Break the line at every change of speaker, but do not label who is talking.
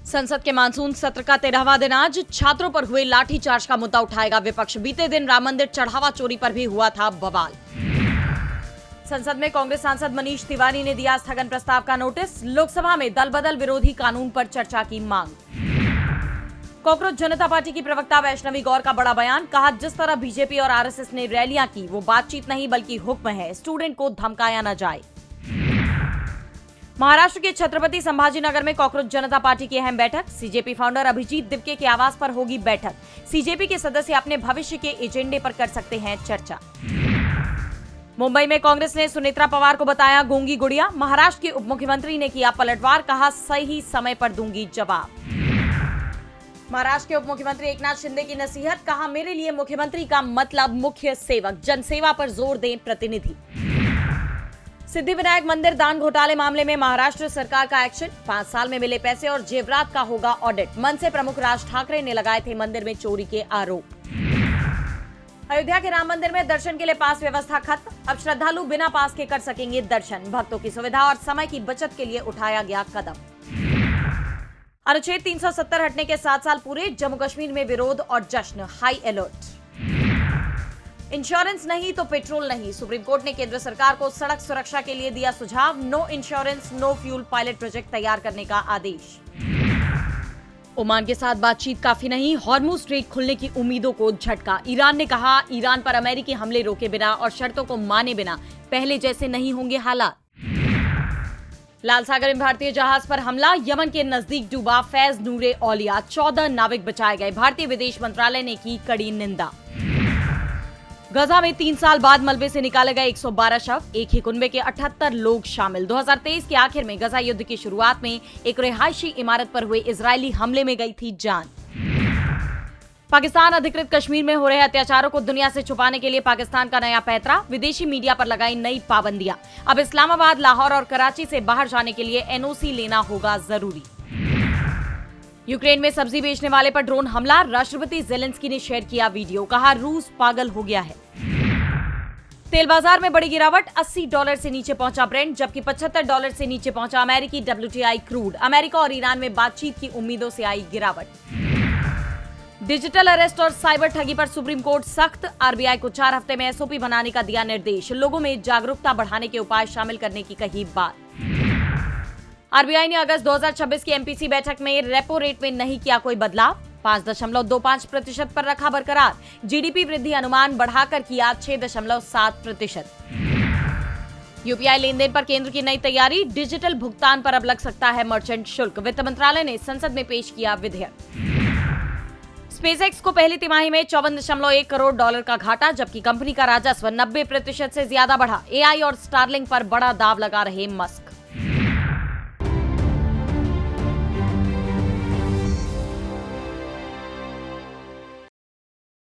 संसद के मानसून सत्र का 13वां दिन आज छात्रों पर हुए लाठीचार्ज का मुद्दा उठाएगा विपक्ष। बीते दिन राम मंदिर चढ़ावा चोरी पर भी हुआ था बवाल। संसद में कांग्रेस सांसद मनीष तिवारी ने दिया स्थगन प्रस्ताव का नोटिस। लोकसभा में दल बदल विरोधी कानून पर चर्चा की मांग। कॉकरोच जनता पार्टी की प्रवक्ता वैष्णवी गौर का बड़ा बयान, कहा जिस तरह बीजेपी और आरएसएस ने रैलियां की वो बातचीत नहीं बल्कि हुक्म है, स्टूडेंट को धमकाया न जाए। महाराष्ट्र के छत्रपति संभाजीनगर में कॉकरोच जनता पार्टी की अहम बैठक। सीजेपी फाउंडर अभिजीत दिपके के आवास पर होगी बैठक। सीजेपी के सदस्य अपने भविष्य के एजेंडे पर कर सकते हैं चर्चा। मुंबई में कांग्रेस ने सुनेत्रा पवार को बताया गूंगी गुड़िया। महाराष्ट्र के उप मुख्यमंत्री ने किया पलटवार, कहा सही समय पर दूंगी जवाब। महाराष्ट्र के उप मुख्यमंत्री एकनाथ शिंदे की नसीहत, कहा मेरे लिए मुख्यमंत्री का मतलब मुख्य सेवक, जनसेवा पर जोर दें प्रतिनिधि। सिद्धिविनायक मंदिर दान घोटाले मामले में महाराष्ट्र सरकार का एक्शन। 5 साल में मिले पैसे और जेवरात का होगा ऑडिट। मनसे प्रमुख राज ठाकरे ने लगाए थे मंदिर में चोरी के आरोप। अयोध्या के राम मंदिर में दर्शन के लिए पास व्यवस्था खत्म। अब श्रद्धालु बिना पास के कर सकेंगे दर्शन। भक्तों की सुविधा और समय की बचत के लिए उठाया गया कदम। अनुच्छेद 370 हटने के 7 साल पूरे। जम्मू कश्मीर में विरोध और जश्न, हाई अलर्ट। इंश्योरेंस नहीं तो पेट्रोल नहीं, सुप्रीम कोर्ट ने केंद्र सरकार को सड़क सुरक्षा के लिए दिया सुझाव। No insurance no fuel pilot project तैयार करने का आदेश। ओमान के साथ बातचीत काफी नहीं, हॉर्मुज स्ट्रेट खुलने की उम्मीदों को झटका। ईरान ने कहा ईरान पर अमेरिकी हमले रोके बिना और शर्तों को माने बिना पहले जैसे नहीं होंगे हालात। लाल सागर में भारतीय जहाज पर हमला, यमन के नजदीक डूबा फैज नूरे औलिया। 14 नाविक बचाए गए। भारतीय विदेश मंत्रालय ने की कड़ी निंदा। गजा में 3 साल बाद मलबे से निकाले गए 112 शव। एक ही कुनबे के 78 लोग शामिल। 2023 के आखिर में गजा युद्ध की शुरुआत में एक रिहायशी इमारत पर हुए इजरायली हमले में गई थी जान। पाकिस्तान अधिकृत कश्मीर में हो रहे अत्याचारों को दुनिया से छुपाने के लिए पाकिस्तान का नया पैंतरा। विदेशी मीडिया पर लगाई नई पाबंदियां। अब इस्लामाबाद, लाहौर और कराची से बाहर जाने के लिए एनओसी लेना होगा जरूरी। यूक्रेन में सब्जी बेचने वाले पर ड्रोन हमला। राष्ट्रपति जेलेंस्की ने शेयर किया वीडियो, कहा रूस पागल हो गया है। तेल बाजार में बड़ी गिरावट, $80 से नीचे पहुंचा ब्रेंट, जबकि $75 से नीचे पहुंचा अमेरिकी WTI क्रूड। अमेरिका और ईरान में बातचीत की उम्मीदों से आई गिरावट। डिजिटल अरेस्ट और साइबर ठगी पर सुप्रीम कोर्ट सख्त। आरबीआई को 4 हफ्ते में एसओपी बनाने का दिया निर्देश। लोगों में जागरूकता बढ़ाने के उपाय शामिल करने की कही बात। आरबीआई ने अगस्त 2026 की एमपीसी बैठक में रेपो रेट में नहीं किया कोई बदलाव। 5.25% पर रखा बरकरार। जीडीपी वृद्धि अनुमान बढ़ाकर किया 6.7%। यूपीआई लेन देन पर केंद्र की नई तैयारी। डिजिटल भुगतान पर अब लग सकता है मर्चेंट शुल्क। वित्त मंत्रालय ने संसद में पेश किया विधेयक। स्पेसएक्स को पहली तिमाही में $54.1 करोड़ का घाटा, जबकि कंपनी का राजस्व 90% से ज्यादा बढ़ा। एआई और स्टारलिंक पर बड़ा दाव लगा रहे मस्क।